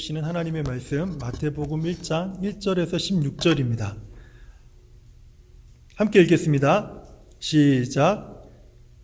주시는 하나님의 말씀 마태복음 1장 1절에서 16절입니다. 함께 읽겠습니다. 시작.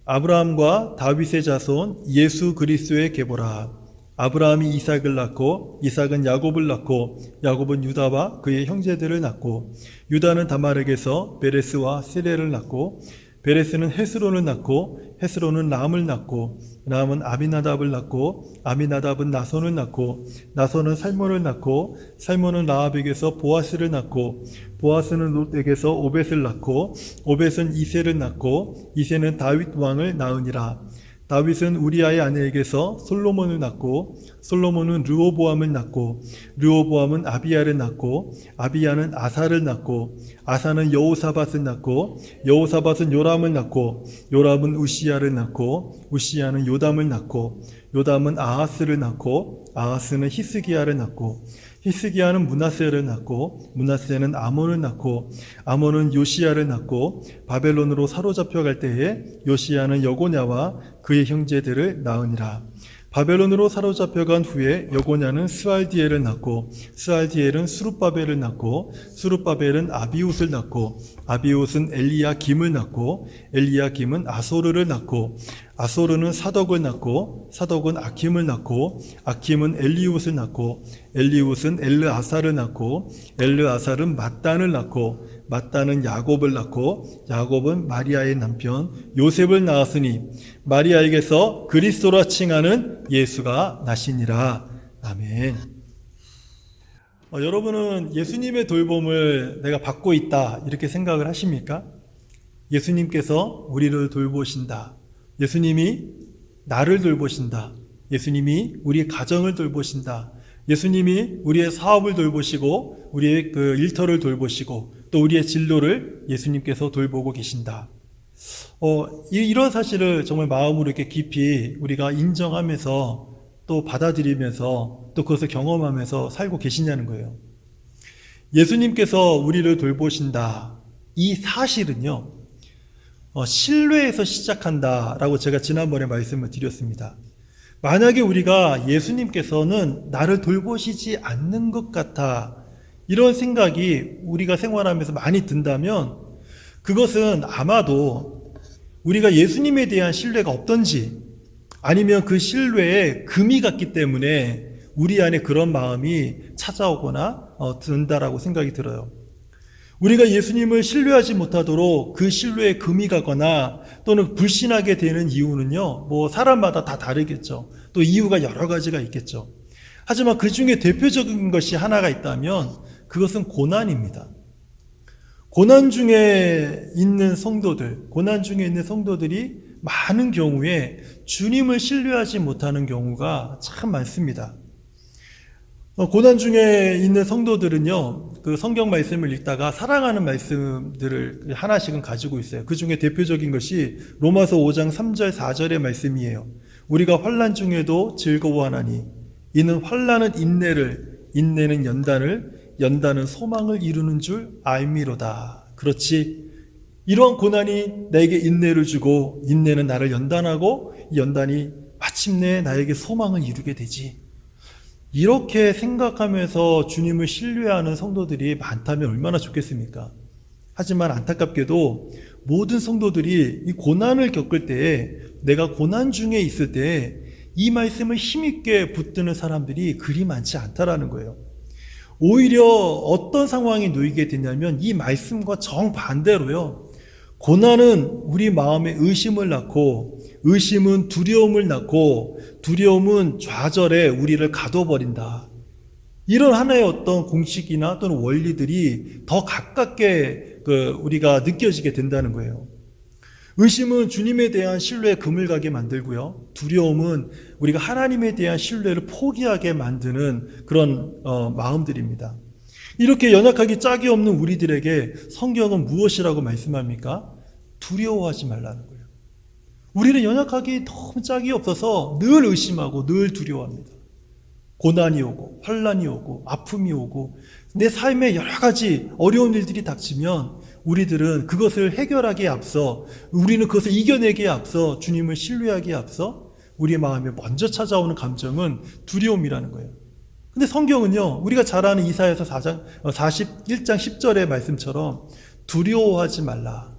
아브라함과 다윗의 자손 예수 그리스도의 계보라. 아브라함이 이삭을 낳고 이삭은 야곱을 낳고 야곱은 유다와 그의 형제들을 낳고 유다는 다말에게서 베레스와 세레를 낳고 베레스는 헤스론을 낳고 헤스론은 람을 낳고 람은 아미나답을 낳고 아미나답은 나손을 낳고 나손은 살몬을 낳고 살몬은 라합에게서 보아스를 낳고 보아스는 롯에게서 오벳을 낳고 오벳은 이새를 낳고 이새는 다윗 왕을 낳으니라. 다윗은 우리아의 아내에게서 솔로몬을 낳고 솔로몬은 르호보암을 낳고 르호보암은 아비야를 낳고 아비야는 아사를 낳고 아사는 여호사밧을 낳고 여호사밧은 요람을 낳고 요람은 우시야를 낳고 우시야는 요담을 낳고 요담은 아하스를 낳고 아하스는 히스기야를 낳고 히스기야는 므낫세를 낳고 므낫세는 아몬을 낳고 아몬은 요시야를 낳고 바벨론으로 사로잡혀 갈 때에 요시야는 여고냐와 그의 형제들을 낳으니라. 바벨론으로 사로잡혀간 후에 여고냐는 스알디엘을 낳고 스알디엘은 수룹바벨을 낳고 수룹바벨은 아비웃을 낳고 아비웃은 엘리야김을 낳고 엘리야김은 아소르를 낳고 아소르는 사덕을 낳고 사덕은 아킴을 낳고 아킴은 엘리웃을 낳고 엘리웃은 엘르아사를 낳고 엘르아살은 mat단을 낳고 mat단은 야곱을 낳고 야곱은 마리아의 남편 요셉을 낳았으니 마리아에게서 그리스도라 칭하는 예수가 나시니라. 아멘. 여러분은 예수님의 돌봄을 내가 받고 있다 이렇게 생각을 하십니까? 예수님께서 우리를 돌보신다. 예수님이 나를 돌보신다. 예수님이 우리 가정을 돌보신다. 예수님이 우리의 사업을 돌보시고 우리의 그 일터를 돌보시고 또 우리의 진로를 예수님께서 돌보고 계신다. 이런 사실을 정말 마음으로 이렇게 깊이 우리가 인정하면서 또 받아들이면서 또 그것을 경험하면서 살고 계시냐는 거예요. 예수님께서 우리를 돌보신다. 이 사실은요, 신뢰에서 시작한다라고 제가 지난번에 말씀을 드렸습니다. 만약에 우리가 예수님께서는 나를 돌보시지 않는 것 같아 이런 생각이 우리가 생활하면서 많이 든다면 그것은 아마도 우리가 예수님에 대한 신뢰가 없던지 아니면 그 신뢰에 금이 갔기 때문에 우리 안에 그런 마음이 찾아오거나 든다라고 생각이 들어요. 우리가 예수님을 신뢰하지 못하도록 그 신뢰에 금이 가거나 또는 불신하게 되는 이유는요, 사람마다 다 다르겠죠. 또 이유가 여러 가지가 있겠죠. 하지만 그 중에 대표적인 것이 하나가 있다면 그것은 고난입니다. 고난 중에 있는 성도들이 많은 경우에 주님을 신뢰하지 못하는 경우가 참 많습니다. 고난 중에 있는 성도들은요, 그 성경 말씀을 읽다가 사랑하는 말씀들을 하나씩은 가지고 있어요. 그 중에 대표적인 것이 로마서 5장 3절 4절의 말씀이에요. 우리가 환난 중에도 즐거워하나니 이는 환난은 인내를, 인내는 연단을, 연단은 소망을 이루는 줄 알미로다. 그렇지. 이러한 고난이 나에게 인내를 주고 인내는 나를 연단하고 연단이 마침내 나에게 소망을 이루게 되지. 이렇게 생각하면서 주님을 신뢰하는 성도들이 많다면 얼마나 좋겠습니까? 하지만 안타깝게도 모든 성도들이 이 고난을 겪을 때에 내가 고난 중에 있을 때 이 말씀을 힘있게 붙드는 사람들이 그리 많지 않다라는 거예요. 오히려 어떤 상황이 놓이게 되냐면 이 말씀과 정반대로요. 고난은 우리 마음에 의심을 낳고 의심은 두려움을 낳고 두려움은 좌절에 우리를 가둬버린다. 이런 하나의 어떤 공식이나 또는 원리들이 더 가깝게 우리가 느껴지게 된다는 거예요. 의심은 주님에 대한 신뢰에 금을 가게 만들고요. 두려움은 우리가 하나님에 대한 신뢰를 포기하게 만드는 그런 마음들입니다. 이렇게 연약하기 짝이 없는 우리들에게 성경은 무엇이라고 말씀합니까? 두려워하지 말라는 거예요. 우리는 연약하기 너무 짝이 없어서 늘 의심하고 늘 두려워합니다. 고난이 오고 환난이 오고 아픔이 오고 내 삶에 여러 가지 어려운 일들이 닥치면 우리들은 그것을 해결하기에 앞서 우리는 그것을 이겨내기에 앞서 주님을 신뢰하기에 앞서 우리의 마음에 먼저 찾아오는 감정은 두려움이라는 거예요. 근데 성경은요, 우리가 잘 아는 이사야서 41장 10절의 말씀처럼 두려워하지 말라.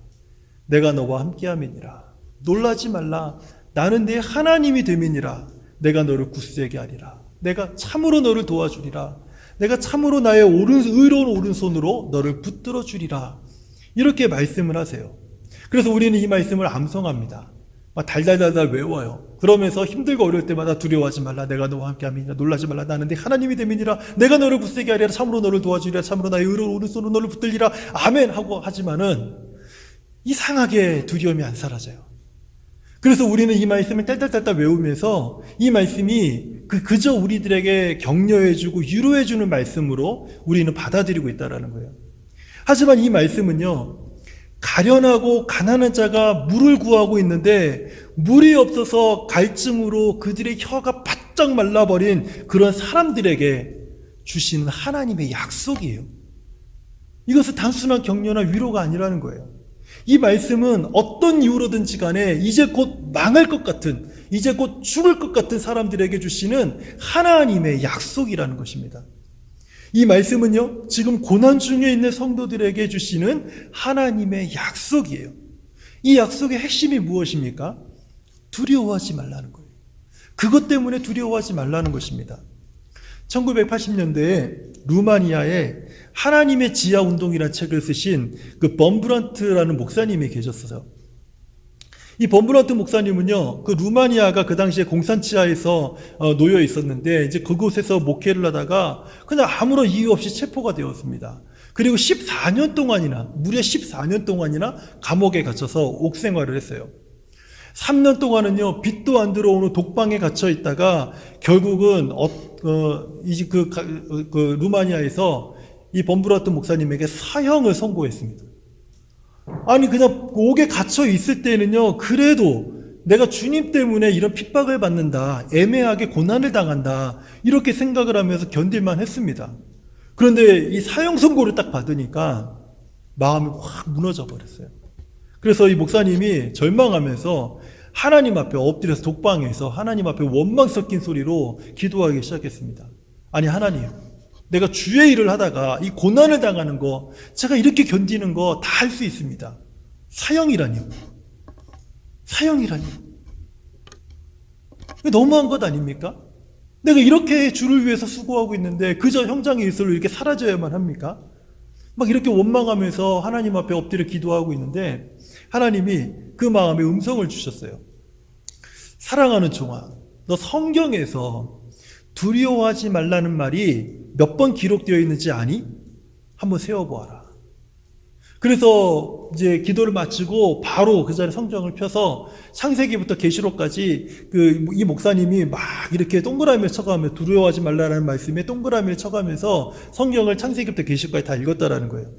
내가 너와 함께함이니라. 놀라지 말라. 나는 네 하나님이 됨이니라. 내가 너를 굳세게 하리라. 내가 참으로 너를 도와주리라. 내가 참으로 나의 의로운 오른손으로 너를 붙들어 주리라. 이렇게 말씀을 하세요. 그래서 우리는 이 말씀을 암송합니다. 막 달달달달 외워요. 그러면서 힘들고 어려울 때마다 두려워하지 말라. 내가 너와 함께함이니라. 놀라지 말라. 나는 네 하나님이 됨이니라. 내가 너를 굳세게 하리라. 참으로 너를 도와주리라. 참으로 나의 의로운 오른손으로 너를 붙들리라. 아멘 하고 하지만은 이상하게 두려움이 안 사라져요. 그래서 우리는 이 말씀을 딸딸딸딸 외우면서 이 말씀이 그저 우리들에게 격려해주고 위로해주는 말씀으로 우리는 받아들이고 있다는 거예요. 하지만 이 말씀은요, 가련하고 가난한 자가 물을 구하고 있는데 물이 없어서 갈증으로 그들의 혀가 바짝 말라버린 그런 사람들에게 주시는 하나님의 약속이에요. 이것은 단순한 격려나 위로가 아니라는 거예요. 이 말씀은 어떤 이유로든지 간에 이제 곧 망할 것 같은, 이제 곧 죽을 것 같은 사람들에게 주시는 하나님의 약속이라는 것입니다. 이 말씀은요, 지금 고난 중에 있는 성도들에게 주시는 하나님의 약속이에요. 이 약속의 핵심이 무엇입니까? 두려워하지 말라는 거예요. 그것 때문에 두려워하지 말라는 것입니다. 1980년대에 루마니아에 하나님의 지하 운동이라는 책을 쓰신 그 범브란트라는 목사님이 계셨어요. 이 범브란트 목사님은요, 그 루마니아가 그 당시에 공산치하에서 놓여 있었는데, 이제 그곳에서 목회를 하다가 그냥 아무런 이유 없이 체포가 되었습니다. 그리고 14년 동안이나, 무려 14년 동안이나 감옥에 gat혀서 옥생활을 했어요. 3년 동안은요, 빛도 안 들어오는 독방에 갇혀 있다가 결국은 루마니아에서 이 범브란트 목사님에게 사형을 선고했습니다. 아니, 그냥 옥에 갇혀 있을 때는요, 그래도 내가 주님 때문에 이런 핍박을 받는다, 애매하게 고난을 당한다, 이렇게 생각을 하면서 견딜만 했습니다. 그런데 이 사형 선고를 딱 받으니까 마음이 확 무너져 버렸어요. 그래서 이 목사님이 절망하면서 하나님 앞에 엎드려서 독방에서 하나님 앞에 원망 섞인 소리로 기도하기 시작했습니다. 아니, 하나님, 내가 주의 일을 하다가 이 고난을 당하는 거, 제가 이렇게 견디는 거 다 할 수 있습니다. 사형이라니요. 사형이라니요. 너무한 것 아닙니까? 내가 이렇게 주를 위해서 수고하고 있는데 그저 형장의 일설로 이렇게 사라져야만 합니까? 막 이렇게 원망하면서 하나님 앞에 엎드려 기도하고 있는데 하나님이 그 마음에 음성을 주셨어요. 사랑하는 종아, 너 성경에서 두려워하지 말라는 말이 몇 번 기록되어 있는지 아니? 한번 세어보아라. 그래서 이제 기도를 마치고 바로 그 자리에 성경을 펴서 창세기부터 계시록까지 이 목사님이 막 이렇게 동그라미를 쳐가면서 두려워하지 말라는 말씀에 동그라미를 쳐가면서 성경을 창세기부터 계시록까지 다 읽었다라는 거예요.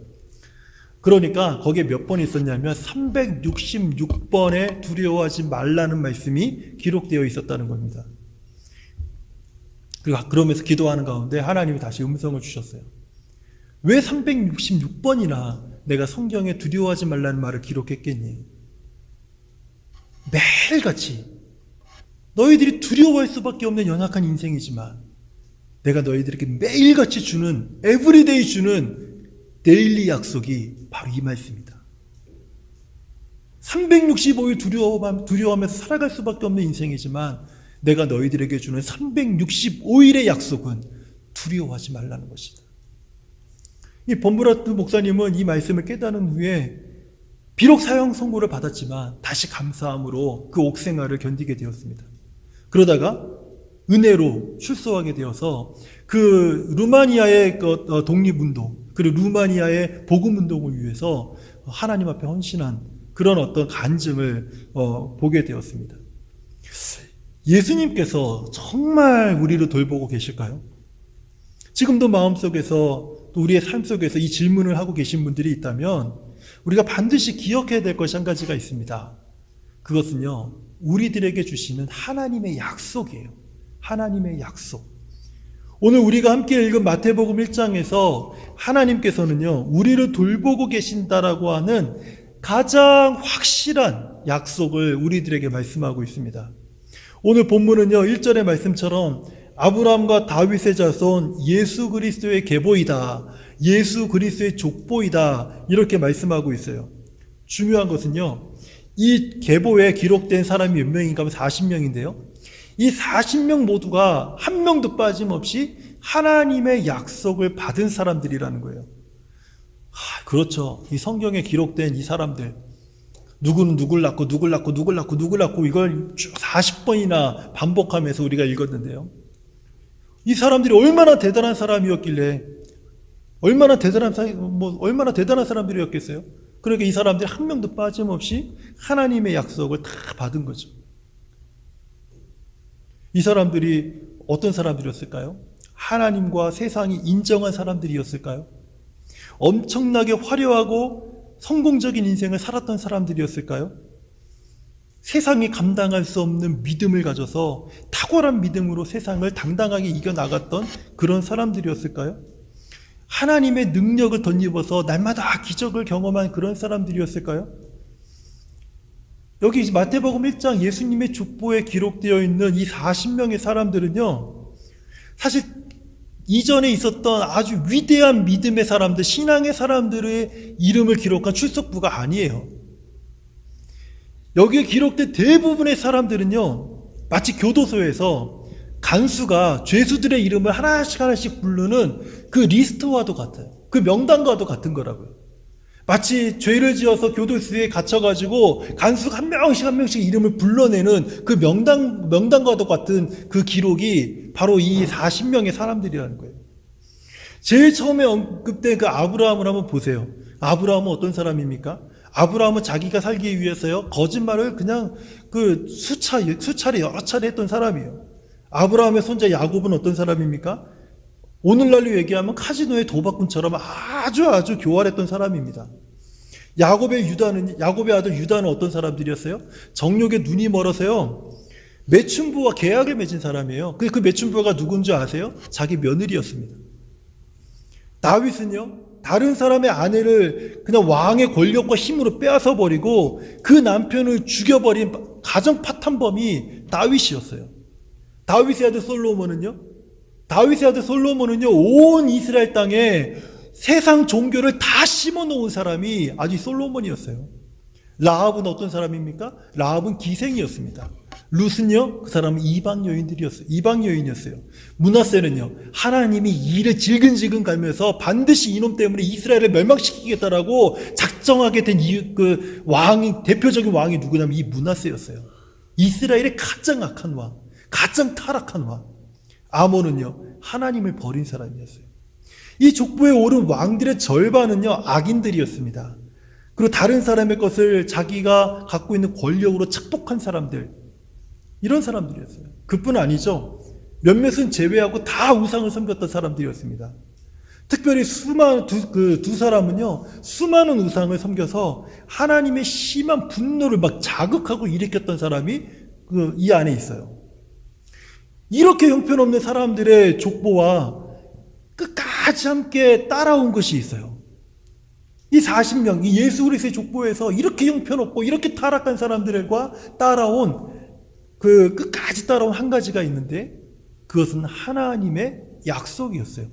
그러니까 거기에 몇 번 있었냐면 366번에 두려워하지 말라는 말씀이 기록되어 있었다는 겁니다. 그러면서 기도하는 가운데 하나님이 다시 음성을 주셨어요. 왜 366번이나 내가 성경에 두려워하지 말라는 말을 기록했겠니? 매일같이 너희들이 두려워할 수밖에 없는 연약한 인생이지만 내가 너희들에게 매일같이 주는, 에브리데이 주는 데일리 약속이 바로 이 말씀이다. 365일 두려워하면서 살아갈 수밖에 없는 인생이지만 내가 너희들에게 주는 365일의 약속은 두려워하지 말라는 것이다. 이 범브란트 목사님은 이 말씀을 깨달은 후에 비록 사형 선고를 받았지만 다시 감사함으로 그 옥생활을 견디게 되었습니다. 그러다가 은혜로 출소하게 되어서 그 루마니아의 독립운동, 그리고 루마니아의 복음운동을 위해서 하나님 앞에 헌신한 그런 어떤 간증을 보게 되었습니다. 예수님께서 정말 우리를 돌보고 계실까요? 지금도 마음속에서 또 우리의 삶 속에서 이 질문을 하고 계신 분들이 있다면 우리가 반드시 기억해야 될 것이 한 가지가 있습니다. 그것은요, 우리들에게 주시는 하나님의 약속이에요. 하나님의 약속. 오늘 우리가 함께 읽은 마태복음 1장에서 하나님께서는요, 우리를 돌보고 계신다라고 하는 가장 확실한 약속을 우리들에게 말씀하고 있습니다. 오늘 본문은요, 1절의 말씀처럼 아브라함과 다윗의 자손 예수 그리스도의 계보이다. 예수 그리스도의 족보이다. 이렇게 말씀하고 있어요. 중요한 것은요, 이 계보에 기록된 사람이 몇 명인가 하면 40명인데요. 이 40명 모두가 한 명도 빠짐없이 하나님의 약속을 받은 사람들이라는 거예요. 그렇죠. 이 성경에 기록된 이 사람들, 누구는 누굴 낳고 누굴 낳고 누굴 낳고 누굴 낳고 이걸 쭉 40번이나 반복하면서 우리가 읽었는데요. 이 사람들이 얼마나 대단한 사람이었길래 얼마나 대단한 사람들이었겠어요? 그러니까 이 사람들이 한 명도 빠짐없이 하나님의 약속을 다 받은 거죠. 이 사람들이 어떤 사람들이었을까요? 하나님과 세상이 인정한 사람들이었을까요? 엄청나게 화려하고 성공적인 인생을 살았던 사람들이었을까요? 세상이 감당할 수 없는 믿음을 가져서 탁월한 믿음으로 세상을 당당하게 이겨나갔던 그런 사람들이었을까요? 하나님의 능력을 덧입어서 날마다 기적을 경험한 그런 사람들이었을까요? 여기 마태복음 1장 예수님의 족보에 기록되어 있는 이 40명의 사람들은요, 사실 이전에 있었던 아주 위대한 믿음의 사람들, 신앙의 사람들의 이름을 기록한 출석부가 아니에요. 여기에 기록된 대부분의 사람들은요, 마치 교도소에서 간수가 죄수들의 이름을 하나씩 하나씩 부르는 그 리스트와도 같아요. 그 명단과도 같은 거라고요. 마치 죄를 지어서 교도소에 갇혀가지고 간수가 한 명씩 한 명씩 이름을 불러내는 그 명단과도 같은 그 기록이 바로 이 40명의 사람들이라는 거예요. 제일 처음에 언급된 그 아브라함을 한번 보세요. 아브라함은 어떤 사람입니까? 아브라함은 자기가 살기 위해서요, 거짓말을 그냥 그 수차례 여러 차례 했던 사람이에요. 아브라함의 손자 야곱은 어떤 사람입니까? 오늘날로 얘기하면 카지노의 도박꾼처럼 아주 교활했던 사람입니다. 야곱의 아들 유다는 어떤 사람들이었어요? 정욕에 눈이 멀어서요, 매춘부와 계약을 맺은 사람이에요. 그 매춘부가 누군지 아세요? 자기 며느리였습니다. 다윗은요, 다른 사람의 아내를 그냥 왕의 권력과 힘으로 빼앗아 버리고 그 남편을 죽여버린 가정 파탄범이 다윗이었어요. 다윗의 아들 솔로몬은요, 온 이스라엘 땅에 세상 종교를 다 심어 놓은 사람이 아주 솔로몬이었어요. 라합은 어떤 사람입니까? 라합은 기생이었습니다. 룻은요, 그 사람은 이방 여인이었어요. 므낫세는요, 하나님이 이를 질근질근 갈면서 반드시 이놈 때문에 이스라엘을 멸망시키겠다라고 작정하게 된 그 왕이, 대표적인 왕이 누구냐면 이 므낫세였어요. 이스라엘의 가장 악한 왕, 가장 타락한 왕. 아몬은요, 하나님을 버린 사람이었어요. 이 족보에 오른 왕들의 절반은요, 악인들이었습니다. 그리고 다른 사람의 것을 자기가 갖고 있는 권력으로 착복한 사람들, 이런 사람들이었어요. 그뿐 아니죠. 몇몇은 제외하고 다 우상을 섬겼던 사람들이었습니다. 특별히 두 사람은요, 수많은 우상을 섬겨서 하나님의 심한 분노를 막 자극하고 일으켰던 사람이 이 안에 있어요. 이렇게 형편없는 사람들의 족보와 끝까지 함께 따라온 것이 있어요. 이 40명, 이 예수 그리스도의 족보에서 이렇게 형편없고 이렇게 타락한 사람들과 따라온 끝까지 따라온 한 가지가 있는데, 그것은 하나님의 약속이었어요.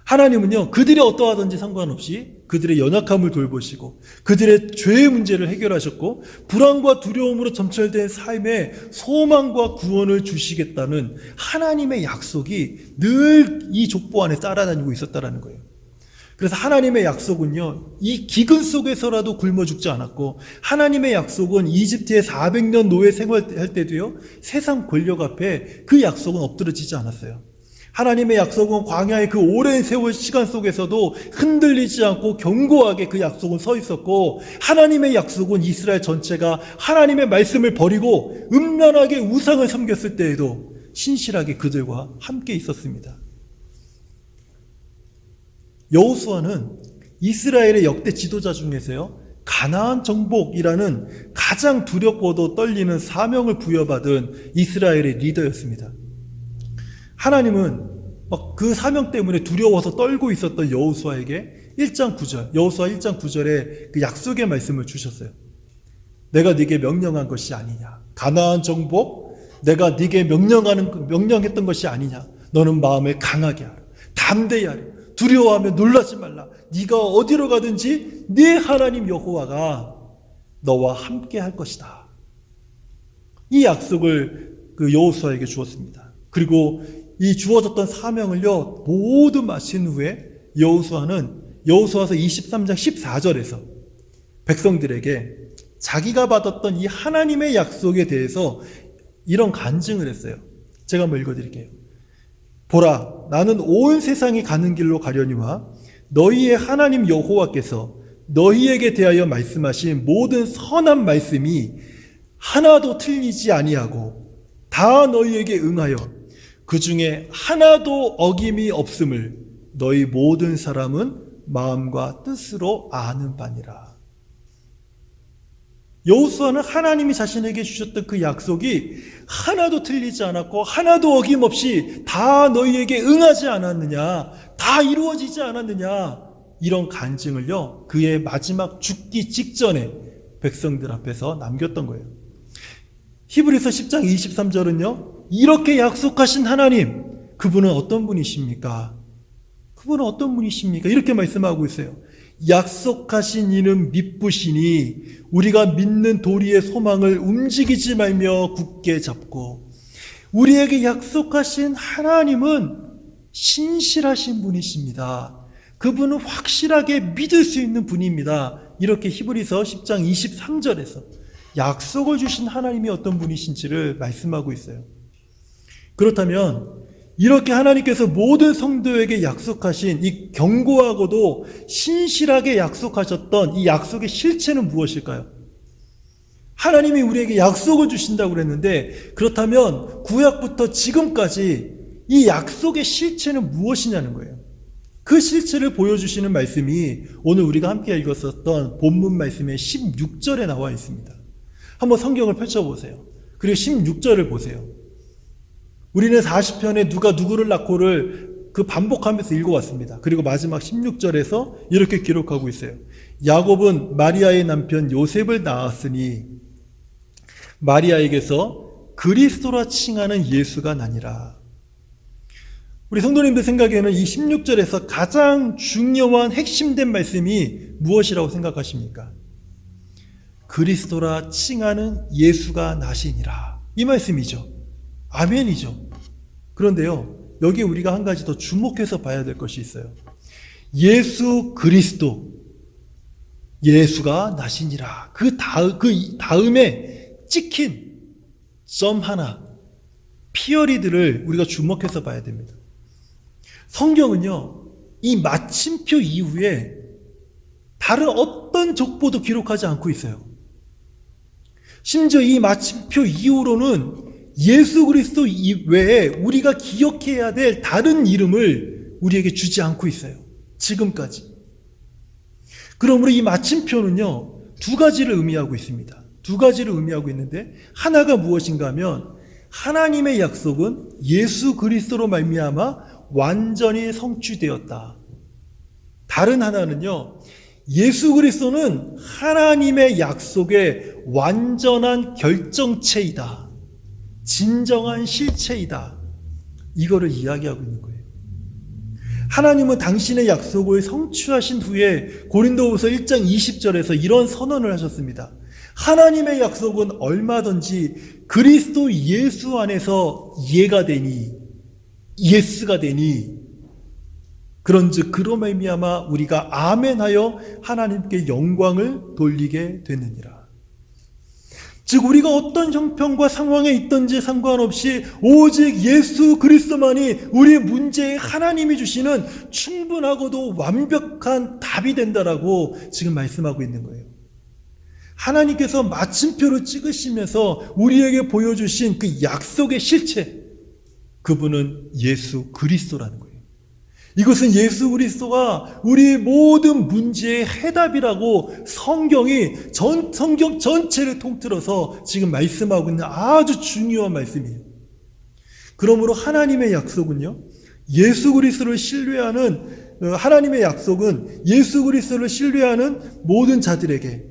하나님은요, 그들이 어떠하든지 상관없이 그들의 연약함을 돌보시고 그들의 죄의 문제를 해결하셨고 불안과 두려움으로 점철된 삶에 소망과 구원을 주시겠다는 하나님의 약속이 늘 이 족보 안에 따라다니고 있었다는 거예요. 그래서 하나님의 약속은요, 이 기근 속에서라도 굶어 죽지 않았고, 하나님의 약속은 이집트의 400년 노예 생활할 때도요, 세상 권력 앞에 그 약속은 엎드러지지 않았어요. 하나님의 약속은 광야의 그 오랜 세월 시간 속에서도 흔들리지 않고 견고하게 그 약속은 서 있었고, 하나님의 약속은 이스라엘 전체가 하나님의 말씀을 버리고 음란하게 우상을 섬겼을 때에도 신실하게 그들과 함께 있었습니다. 여호수아는 이스라엘의 역대 지도자 중에서요, 가나안 정복이라는 가장 두렵고도 떨리는 사명을 부여받은 이스라엘의 리더였습니다. 하나님은 그 사명 때문에 두려워서 떨고 있었던 여호수아에게 여호수아 1장 9절에 그 약속의 말씀을 주셨어요. 내가 네게 명령한 것이 아니냐. 가나안 정복, 내가 네게 명령했던 것이 아니냐. 너는 마음을 강하게 하라. 담대히 하라. 두려워하며 놀라지 말라. 네가 어디로 가든지 네 하나님 여호와가 너와 함께 할 것이다. 이 약속을 그 여호수아에게 주었습니다. 그리고 이 주어졌던 사명을요 모두 마친 후에 여호수아서 23장 14절에서 백성들에게 자기가 받았던 이 하나님의 약속에 대해서 이런 간증을 했어요. 제가 한번 읽어드릴게요. 보라, 나는 온 세상이 가는 길로 가려니와 너희의 하나님 여호와께서 너희에게 대하여 말씀하신 모든 선한 말씀이 하나도 틀리지 아니하고 다 너희에게 응하여 그 중에 하나도 어김이 없음을 너희 모든 사람은 마음과 뜻으로 아는 바니라. 여호수아는 하나님이 자신에게 주셨던 그 약속이 하나도 틀리지 않았고 하나도 어김없이 다 너희에게 응하지 않았느냐, 다 이루어지지 않았느냐, 이런 간증을요 그의 마지막 죽기 직전에 백성들 앞에서 남겼던 거예요. 히브리서 10장 23절은요 이렇게 약속하신 하나님, 그분은 어떤 분이십니까? 그분은 어떤 분이십니까? 이렇게 말씀하고 있어요. 약속하신 이는 미쁘시니 우리가 믿는 도리의 소망을 움직이지 말며 굳게 잡고, 우리에게 약속하신 하나님은 신실하신 분이십니다. 그분은 확실하게 믿을 수 있는 분입니다. 이렇게 히브리서 10장 23절에서 약속을 주신 하나님이 어떤 분이신지를 말씀하고 있어요. 그렇다면 이렇게 하나님께서 모든 성도에게 약속하신 이 견고하고도 신실하게 약속하셨던 이 약속의 실체는 무엇일까요? 하나님이 우리에게 약속을 주신다고 그랬는데, 그렇다면 구약부터 지금까지 이 약속의 실체는 무엇이냐는 거예요. 그 실체를 보여주시는 말씀이 오늘 우리가 함께 읽었었던 본문 말씀의 16절에 나와 있습니다. 한번 성경을 펼쳐보세요. 그리고 16절을 보세요. 우리는 40편에 누가 누구를 낳고를 그 반복하면서 읽어왔습니다. 그리고 마지막 16절에서 이렇게 기록하고 있어요. 야곱은 마리아의 남편 요셉을 낳았으니 마리아에게서 그리스도라 칭하는 예수가 나니라. 우리 성도님들 생각에는 이 16절에서 가장 중요한 핵심된 말씀이 무엇이라고 생각하십니까? 그리스도라 칭하는 예수가 나시니라, 이 말씀이죠. 아멘이죠. 그런데요, 여기에 우리가 한 가지 더 주목해서 봐야 될 것이 있어요. 예수 그리스도, 예수가 나시니라, 그 다음에 찍힌 점 하나, 피어리드를 우리가 주목해서 봐야 됩니다. 성경은요 이 마침표 이후에 다른 어떤 족보도 기록하지 않고 있어요. 심지어 이 마침표 이후로는 예수 그리스도 이외에 우리가 기억해야 될 다른 이름을 우리에게 주지 않고 있어요. 지금까지. 그러므로 이 마침표는요 두 가지를 의미하고 있습니다. 두 가지를 의미하고 있는데, 하나가 무엇인가 하면 하나님의 약속은 예수 그리스도로 말미암아 완전히 성취되었다. 다른 하나는요, 예수 그리스도는 하나님의 약속의 완전한 결정체이다, 진정한 실체이다, 이거를 이야기하고 있는 거예요. 하나님은 당신의 약속을 성취하신 후에 고린도후서 1장 20절에서 이런 선언을 하셨습니다. 하나님의 약속은 얼마든지 그리스도 예수 안에서 예가 되니, 예스가 되니, 그런즉 그로 말미암아 우리가 아멘하여 하나님께 영광을 돌리게 되느니라. 즉 우리가 어떤 형편과 상황에 있든지 상관없이 오직 예수 그리스도만이 우리의 문제에 하나님이 주시는 충분하고도 완벽한 답이 된다라고 지금 말씀하고 있는 거예요. 하나님께서 마침표를 찍으시면서 우리에게 보여주신 그 약속의 실체, 그분은 예수 그리스도라는 거예요. 이것은 예수 그리스도가 우리 모든 문제의 해답이라고 성경이 성경 전체를 통틀어서 지금 말씀하고 있는 아주 중요한 말씀이에요. 그러므로 하나님의 약속은요, 예수 그리스도를 신뢰하는, 하나님의 약속은 예수 그리스도를 신뢰하는 모든 자들에게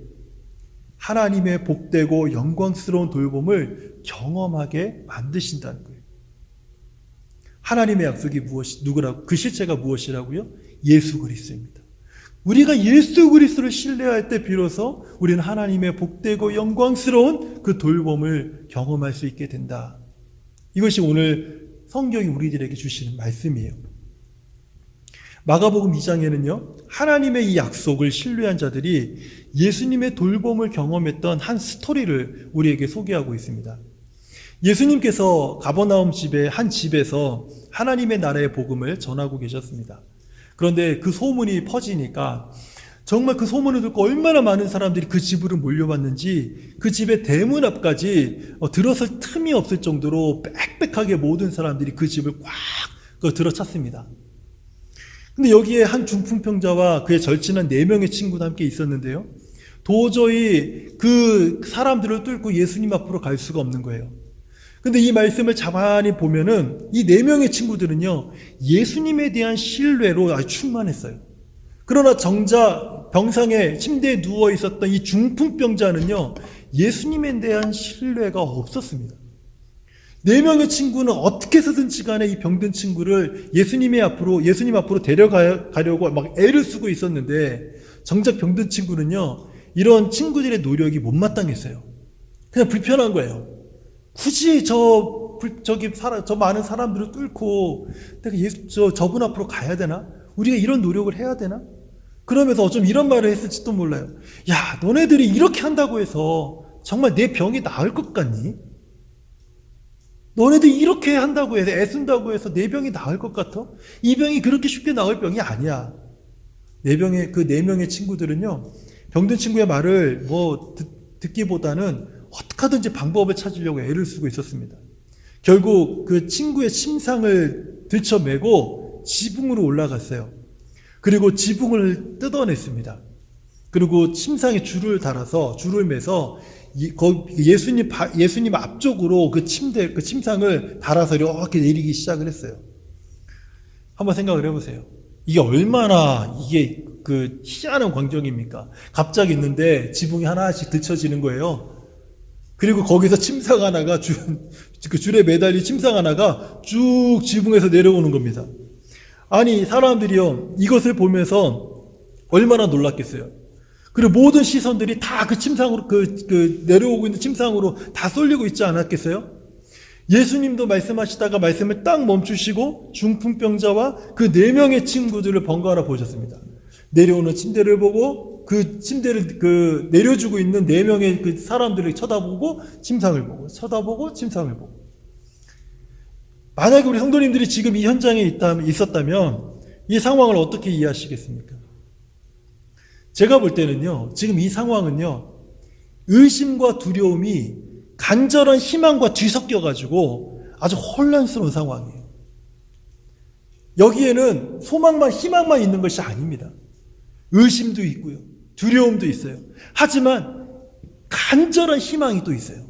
하나님의 복되고 영광스러운 돌봄을 경험하게 만드신다는 거예요. 하나님의 약속이 누구라고? 그 실체가 무엇이라고요? 예수 그리스도입니다. 우리가 예수 그리스도를 신뢰할 때 비로소 우리는 하나님의 복되고 영광스러운 그 돌봄을 경험할 수 있게 된다. 이것이 오늘 성경이 우리들에게 주시는 말씀이에요. 마가복음 2장에는요, 하나님의 이 약속을 신뢰한 자들이 예수님의 돌봄을 경험했던 한 스토리를 우리에게 소개하고 있습니다. 예수님께서 가버나움 한 집에서 하나님의 나라의 복음을 전하고 계셨습니다. 그런데 그 소문이 퍼지니까 정말 그 소문을 듣고 얼마나 많은 사람들이 그 집으로 몰려왔는지 그 집의 대문 앞까지 들어설 틈이 없을 정도로 빽빽하게 모든 사람들이 그 집을 꽉 들어찼습니다. 근데 여기에 한 중풍병자와 그의 절친한 4명의 친구도 함께 있었는데요. 도저히 그 사람들을 뚫고 예수님 앞으로 갈 수가 없는 거예요. 근데 이 말씀을 가만히 보면은 이 4명의 친구들은요, 예수님에 대한 신뢰로 아주 충만했어요. 그러나 정작 병상에 침대에 누워 있었던 이 중풍병자는요, 예수님에 대한 신뢰가 없었습니다. 4명의 친구는 어떻게 해서든지 간에 이 병든 친구를 예수님 앞으로 데려가려고 막 애를 쓰고 있었는데, 정작 병든 친구는요, 이런 친구들의 노력이 못마땅했어요. 그냥 불편한 거예요. 굳이 저 많은 사람들을 뚫고 내가 저분 앞으로 가야 되나? 우리가 이런 노력을 해야 되나? 그러면서 좀 이런 말을 했을지도 몰라요. 야, 너네들이 이렇게 한다고 해서 정말 내 병이 나을 것 같니? 너네들이 이렇게 한다고 해서 애쓴다고 해서 내 병이 나을 것 같아? 이 병이 그렇게 쉽게 나을 병이 아니야. 그 4명의 친구들은요, 병든 친구의 말을 듣기보다는 어떻게 하든지 방법을 찾으려고 애를 쓰고 있었습니다. 결국 그 친구의 침상을 들쳐매고 지붕으로 올라갔어요. 그리고 지붕을 뜯어냈습니다. 그리고 침상에 줄을 매서 예수님 앞쪽으로 그 침상을 달아서 이렇게 내리기 시작을 했어요. 한번 생각을 해보세요. 이게 얼마나 희한한 광경입니까? 갑자기 있는데 지붕이 하나씩 들쳐지는 거예요. 그리고 거기서 침상 하나가 그 줄에 매달린 침상 하나가 쭉 지붕에서 내려오는 겁니다. 아니, 사람들이요, 이것을 보면서 얼마나 놀랐겠어요. 그리고 모든 시선들이 다 그 침상으로, 내려오고 있는 침상으로 다 쏠리고 있지 않았겠어요? 예수님도 말씀하시다가 말씀을 딱 멈추시고 중풍병자와 그 4명의 친구들을 번갈아 보셨습니다. 내려오는 침대를 보고 그 침대를 내려주고 있는 4명의 그 사람들을 쳐다보고 침상을 보고 쳐다보고 침상을 보고. 만약에 우리 성도님들이 지금 이 현장에 있었다면 이 상황을 어떻게 이해하시겠습니까? 제가 볼 때는요, 지금 이 상황은요, 의심과 두려움이 간절한 희망과 뒤섞여가지고 아주 혼란스러운 상황이에요. 여기에는 소망만, 희망만 있는 것이 아닙니다. 의심도 있고요, 두려움도 있어요. 하지만 간절한 희망이 또 있어요.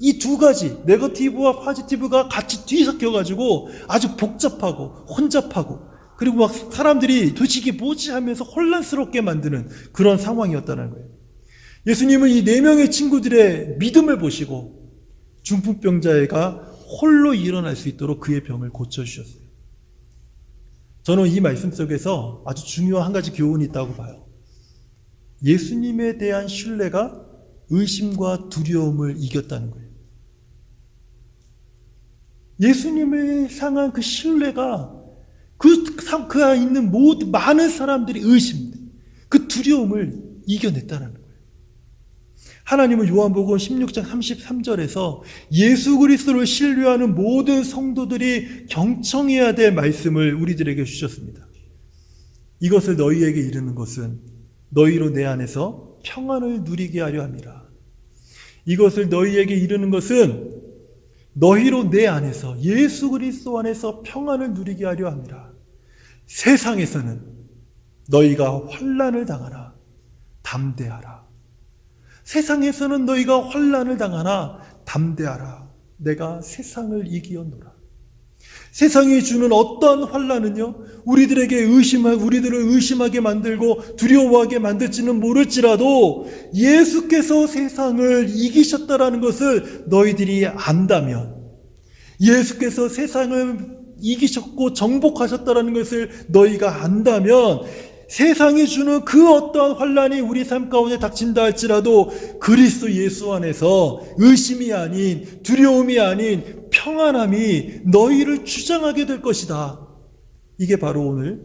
이 두 가지, 네거티브와 포지티브가 같이 뒤섞여가지고 아주 복잡하고 혼잡하고, 그리고 막 사람들이 도대체 이게 뭐지 하면서 혼란스럽게 만드는 그런 상황이었다는 거예요. 예수님은 이 4명의 친구들의 믿음을 보시고 중풍병자가 홀로 일어날 수 있도록 그의 병을 고쳐주셨어요. 저는 이 말씀 속에서 아주 중요한 한 가지 교훈이 있다고 봐요. 예수님에 대한 신뢰가 의심과 두려움을 이겼다는 거예요. 예수님을 향한 그 신뢰가 그 안에 있는 모든 많은 사람들이 그 두려움을 이겨냈다는 거예요. 하나님은 요한복음 16장 33절에서 예수 그리스도를 신뢰하는 모든 성도들이 경청해야 될 말씀을 우리들에게 주셨습니다. 이것을 너희에게 이르는 것은 너희로 내 안에서 평안을 누리게 하려 함이라. 이것을 너희에게 이르는 것은 너희로 내 안에서, 예수 그리스도 안에서 평안을 누리게 하려 함이라. 세상에서는 너희가 환난을 당하나 담대하라. 세상에서는 너희가 환난을 당하나 담대하라. 내가 세상을 이기었노라. 세상이 주는 어떠한 환난은요, 우리들을 의심하게 만들고 두려워하게 만들지는 모를지라도 예수께서 세상을 이기셨다라는 것을 너희들이 안다면, 예수께서 세상을 이기셨고 정복하셨다라는 것을 너희가 안다면, 세상이 주는 그 어떠한 환난이 우리 삶 가운데 닥친다 할지라도 그리스도 예수 안에서 의심이 아닌, 두려움이 아닌 평안함이 너희를 주장하게 될 것이다. 이게 바로 오늘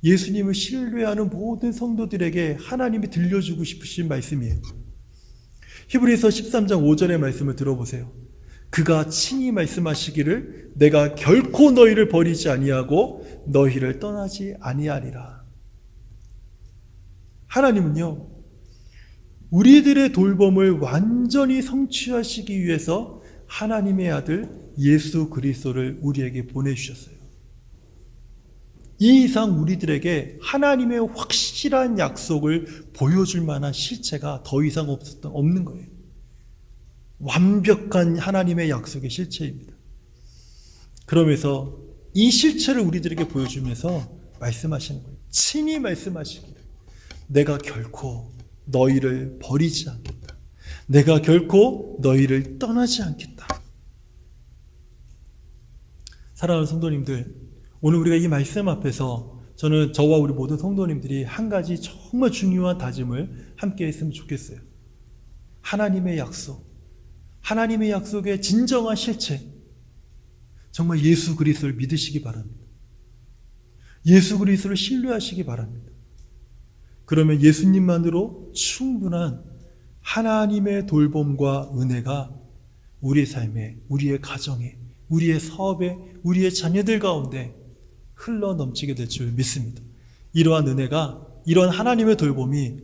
예수님을 신뢰하는 모든 성도들에게 하나님이 들려주고 싶으신 말씀이에요. 히브리서 13장 5절의 말씀을 들어보세요. 그가 친히 말씀하시기를 내가 결코 너희를 버리지 아니하고 너희를 떠나지 아니하리라. 하나님은요, 우리들의 돌봄을 완전히 성취하시기 위해서 하나님의 아들 예수 그리스도를 우리에게 보내주셨어요. 이 이상 우리들에게 하나님의 확실한 약속을 보여줄 만한 실체가 더 이상 없는 거예요. 완벽한 하나님의 약속의 실체입니다. 그러면서 이 실체를 우리들에게 보여주면서 말씀하시는 거예요. 친히 말씀하시기를 내가 결코 너희를 버리지 않겠다. 내가 결코 너희를 떠나지 않겠다. 사랑하는 성도님들, 오늘 우리가 이 말씀 앞에서 저와 우리 모든 성도님들이 한 가지 정말 중요한 다짐을 함께 했으면 좋겠어요. 하나님의 약속, 하나님의 약속의 진정한 실체, 정말 예수 그리스도를 믿으시기 바랍니다. 예수 그리스도를 신뢰하시기 바랍니다. 그러면 예수님만으로 충분한 하나님의 돌봄과 은혜가 우리의 삶에, 우리의 가정에, 우리의 사업에, 우리의 자녀들 가운데 흘러 넘치게 될 줄 믿습니다. 이러한 은혜가, 이러한 하나님의 돌봄이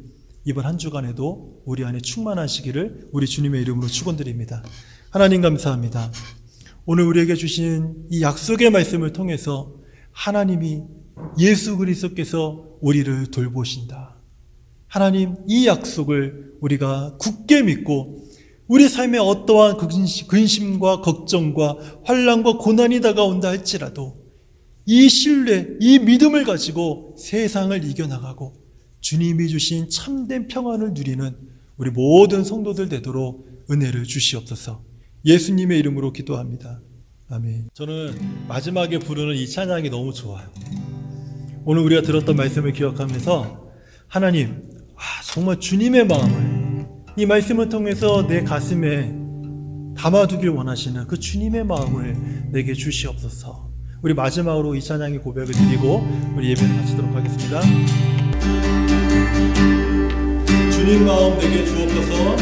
이번 한 주간에도 우리 안에 충만하시기를 우리 주님의 이름으로 축원드립니다. 하나님 감사합니다. 오늘 우리에게 주신 이 약속의 말씀을 통해서 하나님이 예수 그리스도께서 우리를 돌보신다. 하나님, 이 약속을 우리가 굳게 믿고 우리 삶에 어떠한 근심과 걱정과 환난과 고난이 다가온다 할지라도 이 신뢰, 이 믿음을 가지고 세상을 이겨나가고 주님이 주신 참된 평안을 누리는 우리 모든 성도들 되도록 은혜를 주시옵소서. 예수님의 이름으로 기도합니다. 아멘. 저는 마지막에 부르는 이 찬양이 너무 좋아요. 오늘 우리가 들었던 말씀을 기억하면서 하나님, 정말 주님의 마음을 이 말씀을 통해서 내 가슴에 담아두길 원하시는 그 주님의 마음을 내게 주시옵소서. 우리 마지막으로 이 찬양의 고백을 드리고 우리 예배를 마치도록 하겠습니다. 주님 마음 내게 주옵소서.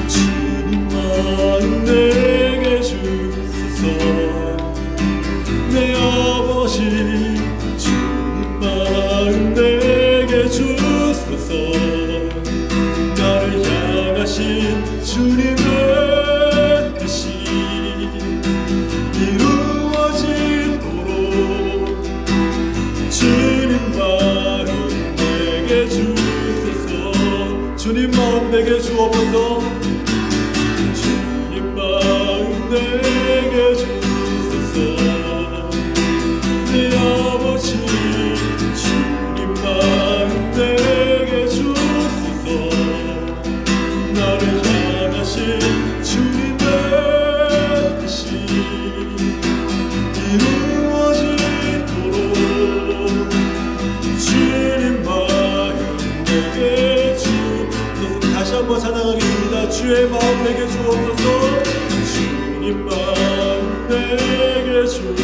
주님 마음 내게 주소서. 내 아버지 주님 마음 내게 주소서. 나를 향하신 주님의 뜻이 이루어지도록 주님 마음 내게 주소서. 주님 마음 내게 주옵소서. 주님 마음 내게 주소서. 내 아버지 주님 마음 내게 주소서. 나를 향하신 주님의 뜻이 이루어지도록 주님 마음 내게 주옵소서. 다시 한번 찬양하겠습니다. 주의 마음 내게 주옵소서. 주님 마음 내게 주옵소서.